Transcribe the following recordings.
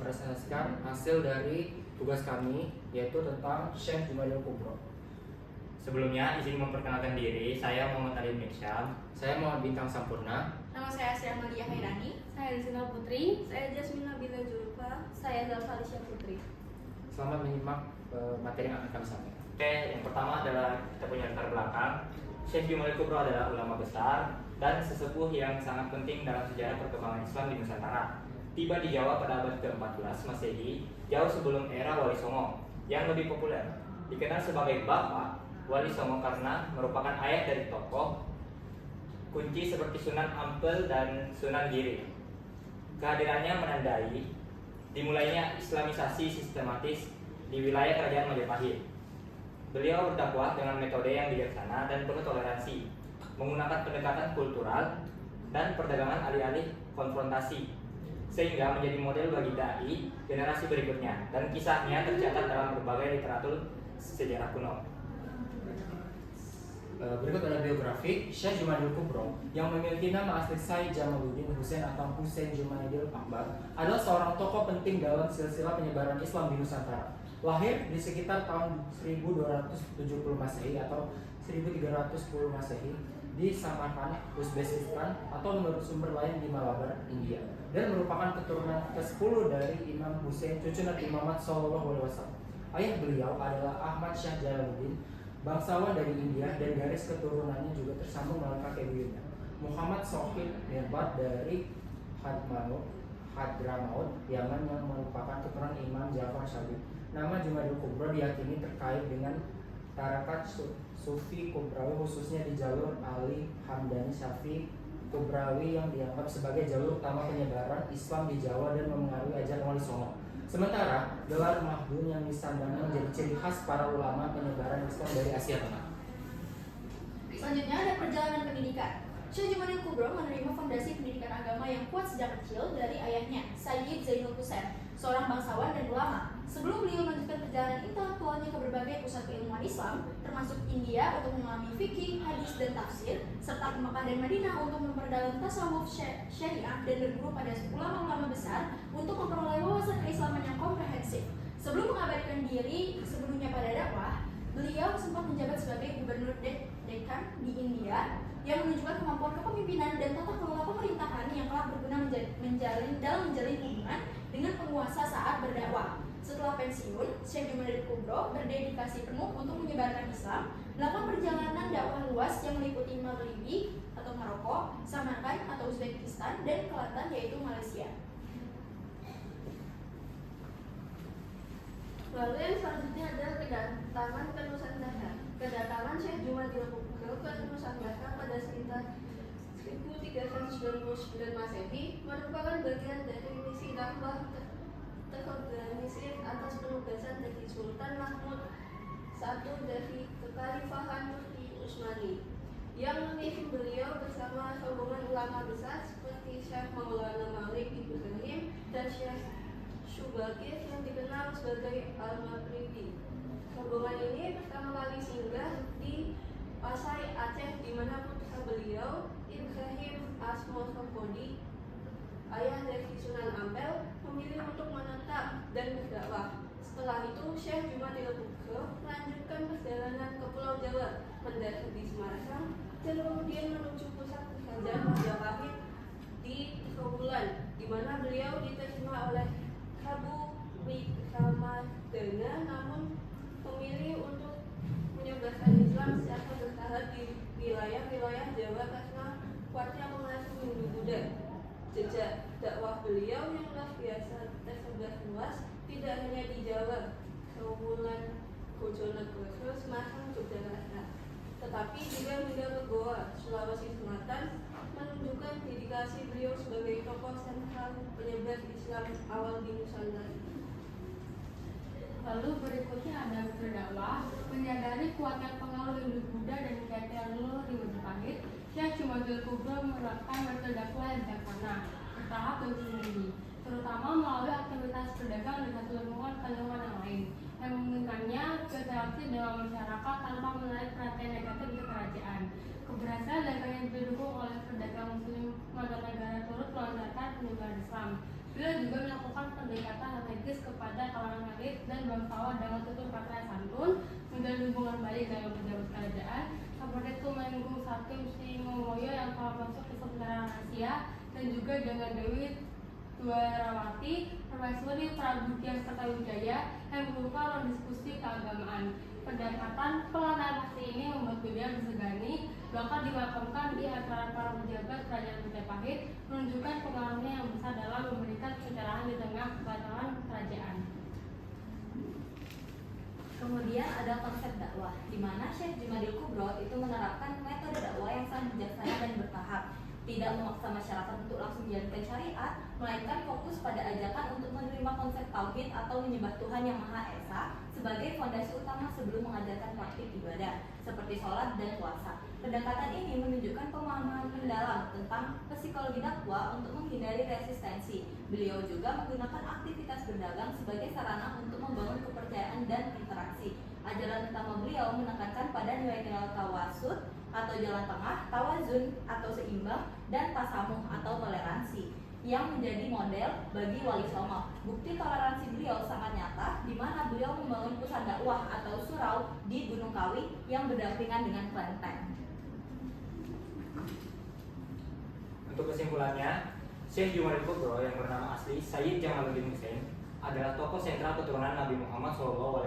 mempresentasikan hasil dari tugas kami, yaitu tentang Syekh Jumadil Kubro. Sebelumnya, izin memperkenalkan diri, saya Muhammad Ali Mirsyam. Saya Muhammad Bintang Sampurna. Nama saya Asri Amalia Hairani. Saya Rizina Putri. Saya Jasmina Bila Julfa. Saya Zalfa Alicia Putri. Selamat menyimak materi yang akan kami sampaikan. Oke, yang pertama adalah kita punya latar belakang. Syekh Jumadil Kubro adalah ulama besar dan sesepuh yang sangat penting dalam sejarah perkembangan Islam di Nusantara. Tiba di Jawa pada abad ke-14 Masehi, jauh sebelum era Wali Songo, yang lebih populer. Dikenal sebagai Bapak Wali Songo karena merupakan ayah dari tokoh kunci seperti Sunan Ampel dan Sunan Giri. Kehadirannya menandai dimulainya Islamisasi sistematis di wilayah Kerajaan Majapahit. Beliau berdakwah dengan metode yang bijaksana dan penuh toleransi, menggunakan pendekatan kultural dan perdagangan alih-alih konfrontasi, sehingga menjadi model bagi dai generasi berikutnya, dan kisahnya tercatat dalam berbagai literatur sejarah kuno. Berikut adalah biografi Syekh Jumadil Kubro yang memiliki nama asli Said Jamaluddin Husain atau Husain Jumadil Akbar, adalah seorang tokoh penting dalam silsilah penyebaran Islam di Nusantara. Lahir di sekitar tahun 1270 Masehi atau 1310 Masehi di Samarkand, Uzbekistan, atau menurut sumber lain di Malabar, India, dan merupakan keturunan ke-10 dari Imam Husain, cucu Nabi Muhammad SAW. Ayah beliau adalah Ahmad Syah Jalaluddin, bangsawan dari India, dan garis keturunannya juga tersambung melalui kakek buyutnya, Muhammad Sohib Mirbat dari Hadramaut, Yaman, yang merupakan keturunan Imam Ja'far Shadiq. Nama Jumadil Kubro diyakini terkait dengan tarikat Sufi Kubrawi, khususnya di jalur Ali Hamdani Syafi Kubrawi yang dianggap sebagai jalur utama penyebaran Islam di Jawa dan memengaruhi ajaran Wali Songo. Sementara gelar Mahdun yang disandangnya menjadi ciri khas para ulama penyebaran Islam dari Asia Tengah. Selanjutnya ada perjalanan pendidikan. Syekh Jumadil Kubro menerima fondasi pendidikan agama yang kuat sejak kecil dari ayahnya, Sayyid Zainul Husain, seorang bangsawan dan ulama. Sebelum beliau melanjutkan perjalanan intelektualnya ke berbagai pusat keilmuan Islam, termasuk India untuk mengalami fikih, hadis, dan tafsir, serta ke Mekah dan Madinah untuk memperdalam tasawuf syariah dan berguru pada ulama-ulama besar untuk memperoleh wawasan keislaman yang komprehensif. Sebelum mengabadikan diri sebelumnya pada dakwah, beliau sempat menjabat sebagai gubernur Deccan di India yang menunjukkan kemampuan kepemimpinan dan tata kelola pemerintahan yang telah berguna menjalin hubungan dengan penguasa saat berdakwah. Setelah pensiun, Syekh Jumadil Kubro berdedikasi penuh untuk menyebarkan Islam, melakukan perjalanan dakwah luas yang meliputi Maghribi atau Maroko, Samarkand atau Uzbekistan, dan Kelantan yaitu Malaysia. Lalu yang selanjutnya adalah kedatangan ke Nusantara. Kedatangan Syekh Jumadil Kubro ke Nusantara pada sekitar 1399 Masehi merupakan bagian dari misi dakwah terorganisir atas penugasan dari Sultan Mahmud I dari Kekhalifahan Turki Utsmani, yang memimpin beliau bersama rombongan ulama besar seperti Syekh Maulana Malik Ibrahim dan Syekh Syubakir yang dikenal sebagai Al-Maghribi. Rombongan ini pertama kali singgah di Pasai Aceh, di mana putra beliau Ibrahim Asmosopodi, ayah dari Sunan Ampel, memilih untuk menetap dan berdakwah. Setelah itu, Syekh Jumadil Kubro melanjutkan perjalanan ke Pulau Jawa, mendarat di Semarang, dan kemudian menuju pusat kerajaan Majapahit di Trowulan, di mana beliau diterima oleh Prabu Wikramadana, namun memilih untuk menyebarkan Islam secara bertahap di wilayah-wilayah Jawa karena kuatnya pengaruh Hindu Buddha. Jejak dakwah beliau yang luar biasa tersebar luas, tidak hanya di Jawa, Trowulan, Bojonegoro, Semarang, Yogyakarta, tetapi juga hingga ke Goa, Sulawesi Selatan, menunjukkan dedikasi beliau sebagai tokoh sentral penyebar Islam awal di Nusantara. Lalu berikutnya ada berdakwah. Menyadari kuatnya pengaruh Hindu Buddha dan kekayaan leluhur di Majapahit, Syekh Jumadil Kubro menerapkan metode dakwah yang bijaksana, bertahap dan sendiri, terutama melalui aktivitas berdagang dengan lingkungan yang lain, yang memungkinkannya berinteraksi dengan masyarakat tanpa menarik perhatian negatif ke kerajaan. Keberhasilan dagangnya didukung oleh pedagang Muslim mancanegara turut melancarkan penyebaran Islam. Beliau juga melakukan pendekatan strategis kepada kalangan elit dan bangsawan dengan tutur kata yang santun, menjalin hubungan baik dengan pejabat kerajaan, seperti Tumenggung Sakim Singomoyo yang telah masuk ke sementara rahasia, dan juga dengan Dewi Dwarawati, Permaisuri Prabu Dias Kertawijaya yang membuka ruang diskusi keagamaan. Pendekatan pengenalan pasti ini membuat beliau disegani, bahkan dimakamkan di antara para pejabat kerajaan Majapahit, menunjukkan pengaruhnya yang besar dalam memberikan pencerahan di tengah kekacauan kerajaan. Kemudian ada konsep dakwah, di mana Syekh Jumadil Kubro itu menerapkan metode dakwah yang sangat bijaksana dan bertahap, tidak memaksa masyarakat untuk langsung menjalankan syariat, melainkan fokus pada ajakan untuk menerima konsep tauhid atau menyembah Tuhan yang Maha Esa sebagai fondasi utama sebelum mengajarkan praktik ibadah seperti sholat dan puasa. Pendekatan ini menunjukkan pemahaman mendalam tentang psikologi dakwah untuk menghindari resistensi. Beliau juga menggunakan aktivitas berdagang sebagai sarana untuk membangun kepercayaan dan interaksi. Ajaran utama beliau menekankan pada nilai-nilai tawasud atau jalan tengah, tawazun atau seimbang, dan tasamuh atau toleransi yang menjadi model bagi Wali Songo. Bukti toleransi beliau sangat nyata, di mana beliau membangun pusat dakwah atau surau di Gunung Kawi yang berdampingan dengan kelenteng. Untuk kesimpulannya, Syekh Jumadil Kubro yang bernama asli Sayyid Jamaluddin Husain adalah tokoh sentral keturunan Nabi Muhammad SAW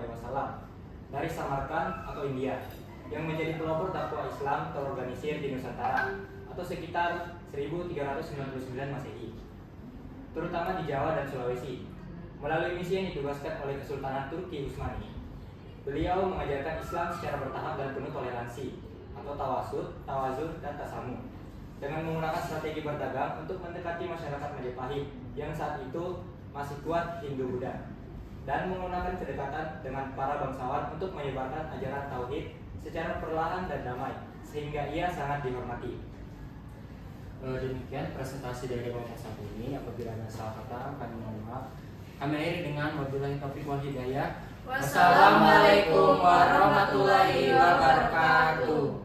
dari Samarkand atau India yang menjadi pelopor dakwah Islam terorganisir di Nusantara atau sekitar 1399 Masehi, terutama di Jawa dan Sulawesi. Melalui misi yang ditugaskan oleh Kesultanan Turki Utsmani, beliau mengajarkan Islam secara bertahap dan penuh toleransi atau tawasud, tawazun, dan tasamuh dengan menggunakan strategi berdagang untuk mendekati masyarakat Majapahit yang saat itu masih kuat Hindu-Buddha, dan menggunakan kedekatan dengan para bangsawan untuk menyebarkan ajaran tauhid secara perlahan dan damai sehingga ia sangat dihormati. Demikian presentasi dari kelompok satu ini. Apabila ada salah kata kami mohon maaf. Kami akhiri dengan wabillahi taufiq wal hidayah. Wassalamualaikum warahmatullahi wabarakatuh.